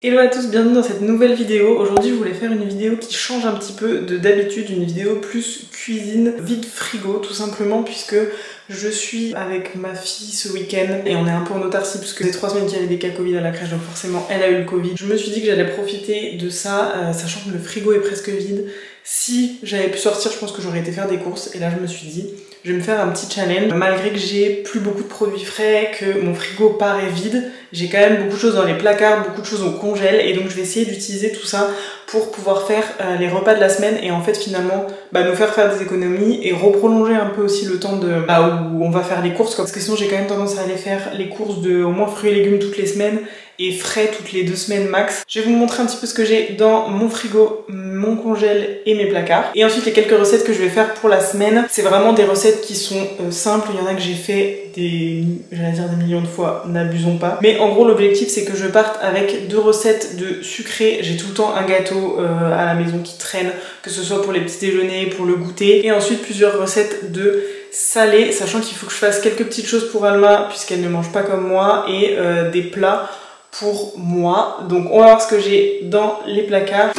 Hello à tous, bienvenue dans cette nouvelle vidéo. Aujourd'hui je voulais faire une vidéo qui change un petit peu de d'habitude, une vidéo plus cuisine, vide frigo tout simplement, puisque je suis avec ma fille ce week-end et on est un peu en autarcie puisque c'est 3 semaines qu'il y avait des cas Covid à la crèche, donc forcément elle a eu le Covid. Je me suis dit que j'allais profiter de ça, sachant que le frigo est presque vide. Si j'avais pu sortir, je pense que j'aurais été faire des courses, et là je me suis dit je vais me faire un petit challenge. Malgré que j'ai plus beaucoup de produits frais, que mon frigo paraît vide, j'ai quand même beaucoup de choses dans les placards, beaucoup de choses au congèle, et donc je vais essayer d'utiliser tout ça pour pouvoir faire les repas de la semaine et en fait finalement nous faire des économies et reprolonger un peu aussi le temps de où on va faire les courses, parce que sinon j'ai quand même tendance à aller faire les courses de au moins fruits et légumes toutes les semaines et frais toutes les 2 semaines max. Je vais vous montrer un petit peu ce que j'ai dans mon frigo, mon congèle et mes placards. Et ensuite les quelques recettes que je vais faire pour la semaine, c'est vraiment des recettes qui sont simples. Il y en a que j'ai fait j'allais dire des millions de fois, n'abusons pas. Mais en gros l'objectif c'est que je parte avec 2 recettes de sucré. J'ai tout le temps un gâteau à la maison qui traîne, que ce soit pour les petits déjeuners, pour le goûter. Et ensuite plusieurs recettes de salé, sachant qu'il faut que je fasse quelques petites choses pour Alma puisqu'elle ne mange pas comme moi, et des plats pour moi. Donc on va voir ce que j'ai dans les placards.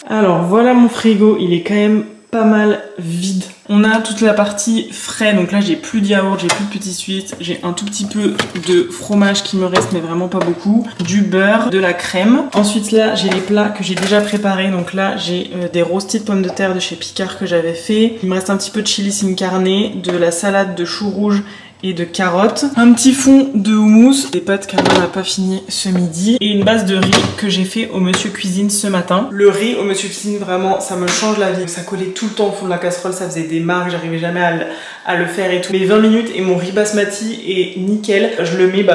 Alors voilà mon frigo, il est quand même pas mal vide. On a toute la partie frais, donc là j'ai plus de yaourt, j'ai plus de petits suisses, j'ai un tout petit peu de fromage qui me reste mais vraiment pas beaucoup, du beurre, de la crème. Ensuite là j'ai les plats que j'ai déjà préparés, donc là j'ai des rostis de pommes de terre de chez Picard que j'avais fait. Il me reste un petit peu de chili sin carne, de la salade de choux rouges et de carottes, un petit fond de houmous, des pâtes qu'Alma n'a pas fini ce midi, et une base de riz que j'ai fait au Monsieur Cuisine ce matin. Le riz au Monsieur Cuisine, vraiment ça me change la vie. Ça collait tout le temps au fond de la casserole, ça faisait des marques, j'arrivais jamais à le faire et tout. Mais 20 minutes et mon riz basmati est nickel. Je le mets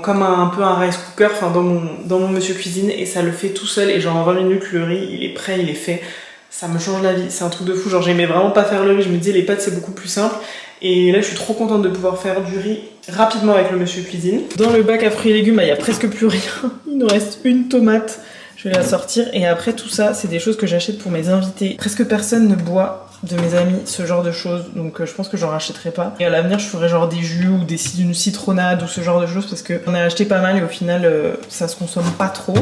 comme un peu un rice cooker, enfin dans mon Monsieur Cuisine, et ça le fait tout seul, et genre en 20 minutes le riz il est prêt, il est fait. Ça me change la vie, c'est un truc de fou. Genre j'aimais vraiment pas faire le riz, je me disais les pâtes c'est beaucoup plus simple. Et là je suis trop contente de pouvoir faire du riz rapidement avec le Monsieur Cuisine. Dans le bac à fruits et légumes, il n'y a presque plus rien. Il nous reste une tomate. Je vais la sortir. Et après tout ça, c'est des choses que j'achète pour mes invités. Presque personne ne boit de mes amis ce genre de choses. Donc je pense que j'en rachèterai pas. Et à l'avenir, je ferai genre des jus ou une citronnade ou ce genre de choses. Parce qu'on a acheté pas mal et au final, ça se consomme pas trop.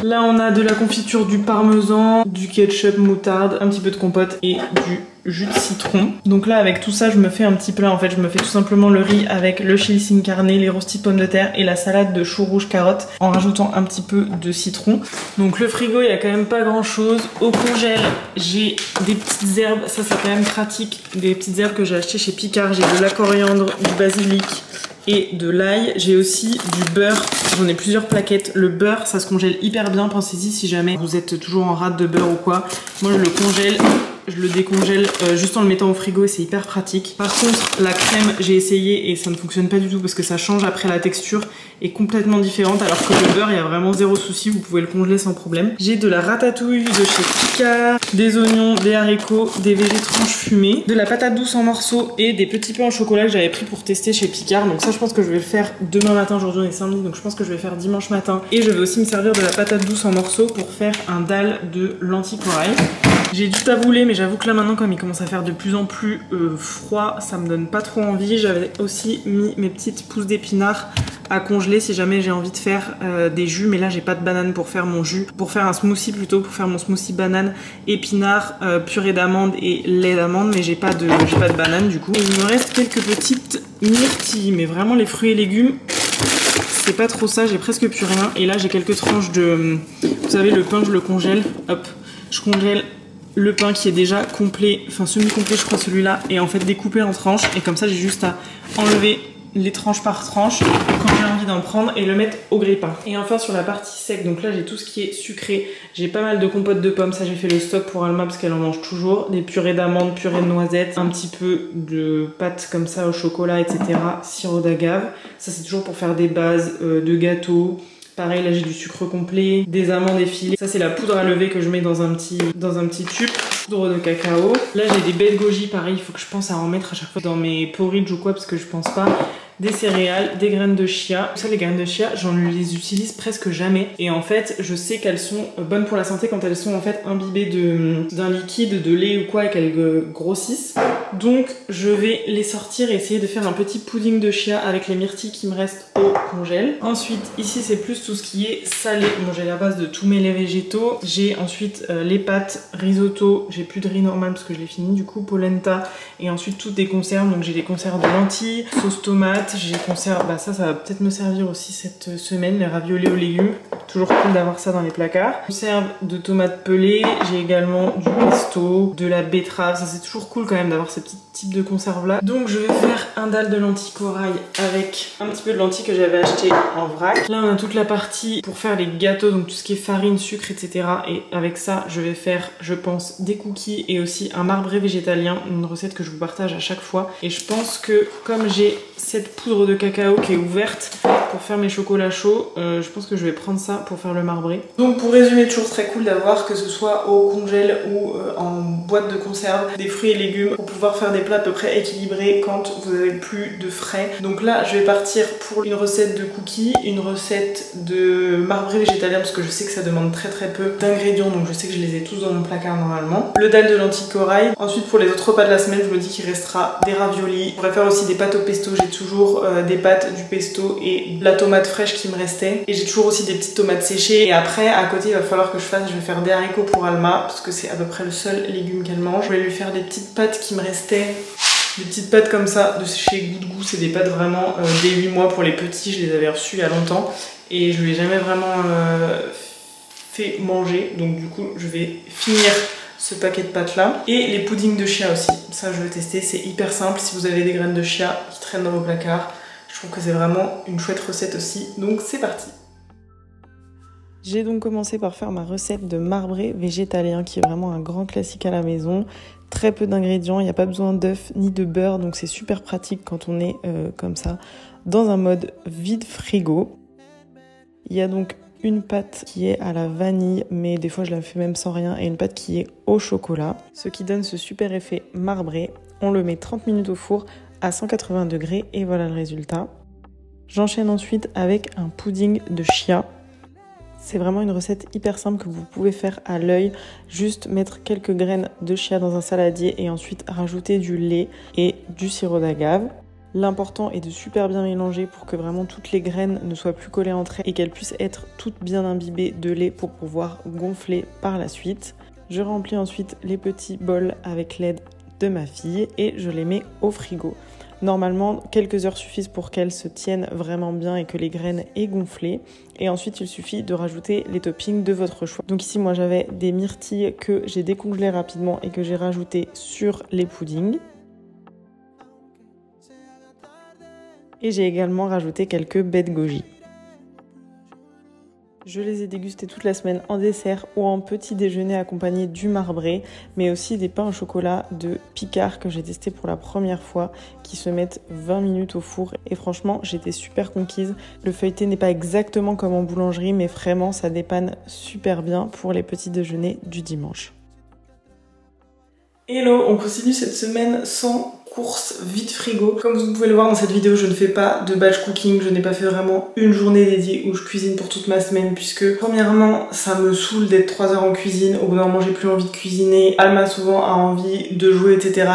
Là, on a de la confiture, du parmesan, du ketchup, moutarde, un petit peu de compote et du jus de citron. Donc là avec tout ça je me fais un petit plat. En fait je me fais tout simplement le riz avec le chili sin carne, les rostis de pommes de terre et la salade de choux rouges carottes en rajoutant un petit peu de citron. Donc le frigo il y a quand même pas grand chose. Au congèle j'ai des petites herbes, ça c'est quand même pratique, des petites herbes que j'ai achetées chez Picard. J'ai de la coriandre, du basilic et de l'ail. J'ai aussi du beurre, j'en ai plusieurs plaquettes. Le beurre ça se congèle hyper bien, pensez-y si jamais vous êtes toujours en rate de beurre ou quoi. Moi je le congèle, je le décongèle juste en le mettant au frigo et c'est hyper pratique. Par contre la crème j'ai essayé et ça ne fonctionne pas du tout parce que ça change après, la texture est complètement différente, alors que le beurre il y a vraiment zéro souci, vous pouvez le congeler sans problème. J'ai de la ratatouille de chez Picard, des oignons, des haricots, des végétales tranches fumées, de la patate douce en morceaux et des petits pains au chocolat que j'avais pris pour tester chez Picard. Donc ça je pense que je vais le faire demain matin, aujourd'hui on est samedi donc je pense que je vais faire dimanche matin. Et je vais aussi me servir de la patate douce en morceaux pour faire un dalle de lentilles corail. J'ai du taboulé mais j'avoue que là maintenant comme il commence à faire de plus en plus froid, ça me donne pas trop envie. J'avais aussi mis mes petites pousses d'épinards à congeler si jamais j'ai envie de faire des jus, mais là j'ai pas de banane pour faire mon jus, pour faire un smoothie plutôt, pour faire mon smoothie banane, épinards, purée d'amande et lait d'amande, mais j'ai pas de banane du coup. Et il me reste quelques petites myrtilles, mais vraiment les fruits et légumes c'est pas trop ça, j'ai presque plus rien. Et là j'ai quelques tranches de, vous savez le pain je le congèle, hop, je congèle le pain qui est déjà complet, enfin semi-complet je crois celui-là, et en fait découpé en tranches, et comme ça j'ai juste à enlever les tranches par tranche quand j'ai envie d'en prendre et le mettre au grille-pain. Et enfin sur la partie sec, donc là j'ai tout ce qui est sucré, j'ai pas mal de compotes de pommes, ça j'ai fait le stock pour Alma parce qu'elle en mange toujours, des purées d'amandes, purées de noisettes, un petit peu de pâtes comme ça au chocolat, etc., sirop d'agave, ça c'est toujours pour faire des bases de gâteaux. Pareil, là j'ai du sucre complet, des amandes effilées. Ça c'est la poudre à lever que je mets dans un petit tube. Poudre de cacao. Là j'ai des baies de goji, pareil, il faut que je pense à en mettre à chaque fois dans mes porridge ou quoi parce que je pense pas. Des céréales, des graines de chia. Ça les graines de chia, j'en les utilise presque jamais. Et en fait, je sais qu'elles sont bonnes pour la santé quand elles sont en fait imbibées d'un liquide, de lait ou quoi et qu'elles grossissent. Donc je vais les sortir et essayer de faire un petit pudding de chia avec les myrtilles qui me restent au congèle. Ensuite ici c'est plus tout ce qui est salé. Bon, j'ai la base de tous mes laits végétaux. J'ai ensuite les pâtes, risotto, j'ai plus de riz normal parce que je l'ai fini du coup, polenta, et ensuite toutes des conserves. Donc j'ai des conserves de lentilles, sauce tomate, j'ai conserve, bah ça va peut-être me servir aussi cette semaine, les raviolis aux légumes. Toujours cool d'avoir ça dans les placards. Conserve de tomates pelées, j'ai également du pesto, de la betterave, ça c'est toujours cool quand même d'avoir ces petits types de conserves là. Donc je vais faire un dalle de lentilles corail avec un petit peu de lentilles que j'avais acheté en vrac. Là on a toute la partie pour faire les gâteaux, donc tout ce qui est farine, sucre, etc. Et avec ça je vais faire, je pense, des cookies et aussi un marbré végétalien, une recette que je vous partage à chaque fois. Et je pense que comme j'ai cette poudre de cacao qui est ouverte pour faire mes chocolats chauds, je pense que je vais prendre ça pour faire le marbré. Donc pour résumer, toujours très cool d'avoir, que ce soit au congèle ou en boîte de conserve, des fruits et légumes pour pouvoir faire des plats à peu près équilibrés quand vous avez plus de frais. Donc là je vais partir pour une recette de cookies, une recette de marbré végétalien parce que je sais que ça demande très peu d'ingrédients, donc je sais que je les ai tous dans mon placard normalement. Le dalle de lentilles corail. Ensuite pour les autres repas de la semaine, je me dis qu'il restera des raviolis. Je pourrais faire aussi des pâtes au pesto, j'ai toujours des pâtes, du pesto et de la tomate fraîche qui me restait. Et j'ai toujours aussi des petites tomates séchées. Et après à côté il va falloir que je vais faire des haricots pour Alma parce que c'est à peu près le seul légume qu'elle mange. Je vais lui faire des petites pâtes qui me restaient. Des petites pâtes comme ça de chez Good Goût, c'est des pâtes vraiment des 8 mois pour les petits, je les avais reçues il y a longtemps et je lui ai jamais vraiment fait manger, donc du coup je vais finir ce paquet de pâtes là. Et les puddings de chia aussi, ça je vais tester, c'est hyper simple. Si vous avez des graines de chia qui traînent dans vos placards, je trouve que c'est vraiment une chouette recette aussi, donc c'est parti. J'ai donc commencé par faire ma recette de marbré végétalien qui est vraiment un grand classique à la maison. Très peu d'ingrédients, il n'y a pas besoin d'œufs ni de beurre, donc c'est super pratique quand on est comme ça dans un mode vide frigo. Il y a donc une pâte qui est à la vanille, mais des fois je la fais même sans rien, et une pâte qui est au chocolat, ce qui donne ce super effet marbré. On le met 30 minutes au four à 180 degrés et voilà le résultat. J'enchaîne ensuite avec un pudding de chia. C'est vraiment une recette hyper simple que vous pouvez faire à l'œil. Juste mettre quelques graines de chia dans un saladier et ensuite rajouter du lait et du sirop d'agave. L'important est de super bien mélanger pour que vraiment toutes les graines ne soient plus collées entre elles et qu'elles puissent être toutes bien imbibées de lait pour pouvoir gonfler par la suite. Je remplis ensuite les petits bols avec l'aide de ma fille et je les mets au frigo. Normalement, quelques heures suffisent pour qu'elles se tiennent vraiment bien et que les graines aient gonflé. Et ensuite, il suffit de rajouter les toppings de votre choix. Donc ici, moi, j'avais des myrtilles que j'ai décongelées rapidement et que j'ai rajoutées sur les puddings. Et j'ai également rajouté quelques baies de goji. Je les ai dégustés toute la semaine en dessert ou en petit déjeuner accompagné du marbré, mais aussi des pains au chocolat de Picard que j'ai testé pour la première fois, qui se mettent 20 minutes au four. Et franchement, j'étais super conquise. Le feuilleté n'est pas exactement comme en boulangerie, mais vraiment, ça dépanne super bien pour les petits déjeuners du dimanche. Hello, on continue cette semaine sans course vide frigo. Comme vous pouvez le voir dans cette vidéo, je ne fais pas de batch cooking, je n'ai pas fait vraiment une journée dédiée où je cuisine pour toute ma semaine puisque premièrement ça me saoule d'être 3 heures en cuisine, au bout d'un moment j'ai plus envie de cuisiner, Alma souvent a envie de jouer etc.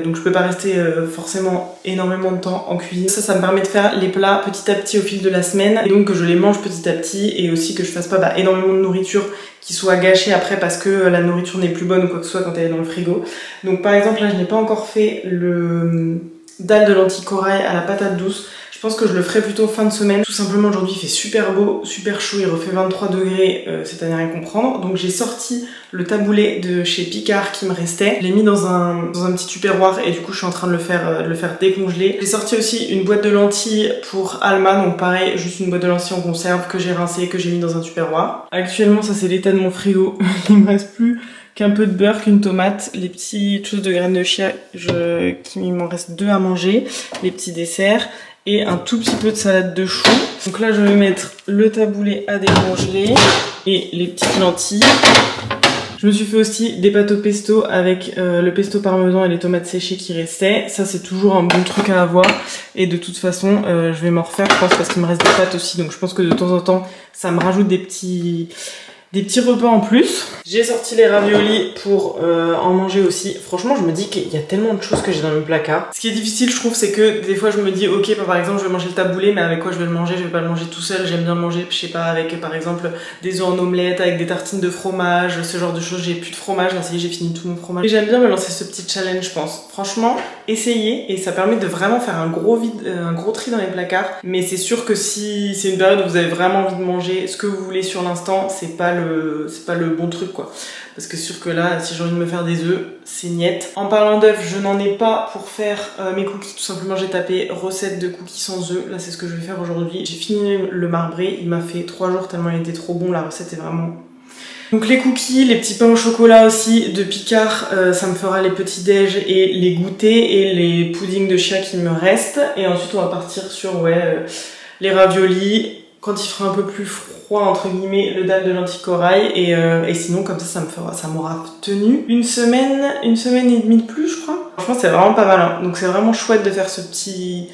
Donc je peux pas rester forcément énormément de temps en cuisine. Ça me permet de faire les plats petit à petit au fil de la semaine et donc que je les mange petit à petit et aussi que je fasse pas énormément de nourriture qui soit gâchée après parce que la nourriture n'est plus bonne ou quoi que ce soit quand elle est dans le frigo. Donc par exemple là je n'ai pas encore fait le dalle de lentilles corail à la patate douce. Je pense que je le ferai plutôt fin de semaine. Tout simplement aujourd'hui il fait super beau, super chaud, il refait 23 degrés, c'est à rien comprendre. Donc j'ai sorti le taboulé de chez Picard qui me restait. Je l'ai mis dans un petit tupperware et du coup je suis en train de le faire décongeler. J'ai sorti aussi une boîte de lentilles pour Alma, donc pareil, juste une boîte de lentilles en conserve que j'ai rincée, que j'ai mis dans un tupperware. Actuellement ça c'est l'état de mon frigo. Il me reste plus qu'un peu de beurre, qu'une tomate, les petites choses de graines de chia, il m'en reste 2 à manger, les petits desserts et un tout petit peu de salade de choux. Donc là je vais mettre le taboulé à décongeler et les petites lentilles. Je me suis fait aussi des pâtes au pesto avec le pesto parmesan et les tomates séchées qui restaient. Ça c'est toujours un bon truc à avoir et de toute façon je vais m'en refaire je pense parce qu'il me reste des pâtes aussi, donc je pense que de temps en temps ça me rajoute des petits des petits repas en plus. J'ai sorti les raviolis pour en manger aussi. Franchement, je me dis qu'il y a tellement de choses que j'ai dans le placard. Ce qui est difficile, je trouve, c'est que des fois je me dis ok, par exemple, je vais manger le taboulé, mais avec quoi je vais le manger? Je vais pas le manger tout seul. J'aime bien le manger, je sais pas, avec par exemple des œufs en omelette, avec des tartines de fromage, ce genre de choses. J'ai plus de fromage, là ça y est, j'ai fini tout mon fromage. Et j'aime bien me lancer ce petit challenge, je pense. Franchement, essayez, et ça permet de vraiment faire un gros tri dans les placards. Mais c'est sûr que si c'est une période où vous avez vraiment envie de manger ce que vous voulez sur l'instant, c'est pas le bon truc quoi. Parce que c'est sûr que là, si j'ai envie de me faire des œufs, c'est niette. En parlant d'œufs, je n'en ai pas pour faire mes cookies. Tout simplement, j'ai tapé recette de cookies sans œufs. Là, c'est ce que je vais faire aujourd'hui. J'ai fini le marbré. Il m'a fait 3 jours tellement il était trop bon. La recette est vraiment... Donc les cookies, les petits pains au chocolat aussi de Picard, ça me fera les petits déj et les goûters et les puddings de chia qui me restent. Et ensuite, on va partir sur les raviolis. Quand il fera un peu plus froid, entre guillemets, le dalle de lentilles corail. Et sinon, comme ça m'aura tenu une semaine et demie de plus, je crois. Franchement, c'est vraiment pas mal. Hein. Donc c'est vraiment chouette de faire ce petit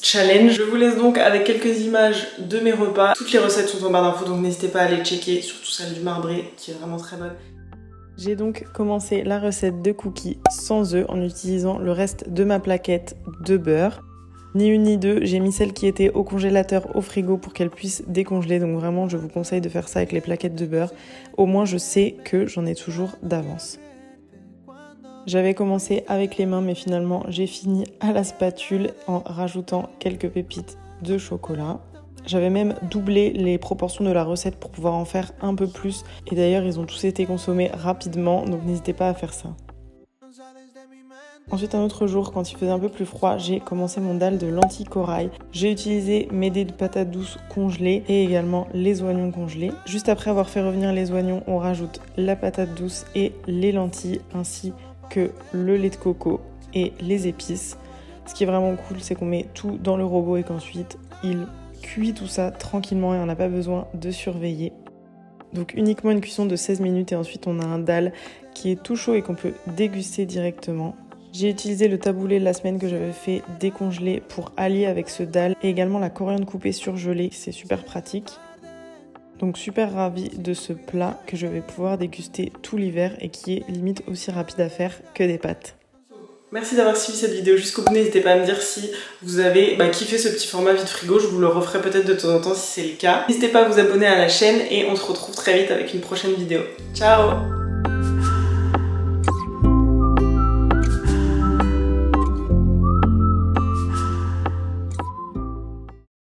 challenge. Je vous laisse donc avec quelques images de mes repas. Toutes les recettes sont en barre d'infos, donc n'hésitez pas à aller checker, surtout celle du marbré, qui est vraiment très bonne. J'ai donc commencé la recette de cookies sans œufs en utilisant le reste de ma plaquette de beurre. Ni une ni deux, j'ai mis celle qui était au congélateur au frigo pour qu'elle puisse décongeler. Donc vraiment, je vous conseille de faire ça avec les plaquettes de beurre. Au moins, je sais que j'en ai toujours d'avance. J'avais commencé avec les mains, mais finalement, j'ai fini à la spatule en rajoutant quelques pépites de chocolat. J'avais même doublé les proportions de la recette pour pouvoir en faire un peu plus. Et d'ailleurs, ils ont tous été consommés rapidement, donc n'hésitez pas à faire ça. Ensuite, un autre jour, quand il faisait un peu plus froid, j'ai commencé mon dalle de lentilles corail. J'ai utilisé mes dés de patates douces congelées et également les oignons congelés. Juste après avoir fait revenir les oignons, on rajoute la patate douce et les lentilles, ainsi que le lait de coco et les épices. Ce qui est vraiment cool, c'est qu'on met tout dans le robot et qu'ensuite, il cuit tout ça tranquillement et on n'a pas besoin de surveiller. Donc uniquement une cuisson de 16 minutes et ensuite on a un dalle qui est tout chaud et qu'on peut déguster directement. J'ai utilisé le taboulé de la semaine que j'avais fait décongeler pour allier avec ce dalle et également la coriandre coupée surgelée, c'est super pratique. Donc super ravie de ce plat que je vais pouvoir déguster tout l'hiver et qui est limite aussi rapide à faire que des pâtes. Merci d'avoir suivi cette vidéo jusqu'au bout, n'hésitez pas à me dire si vous avez kiffé ce petit format vide frigo, je vous le referai peut-être de temps en temps si c'est le cas. N'hésitez pas à vous abonner à la chaîne et on se retrouve très vite avec une prochaine vidéo. Ciao!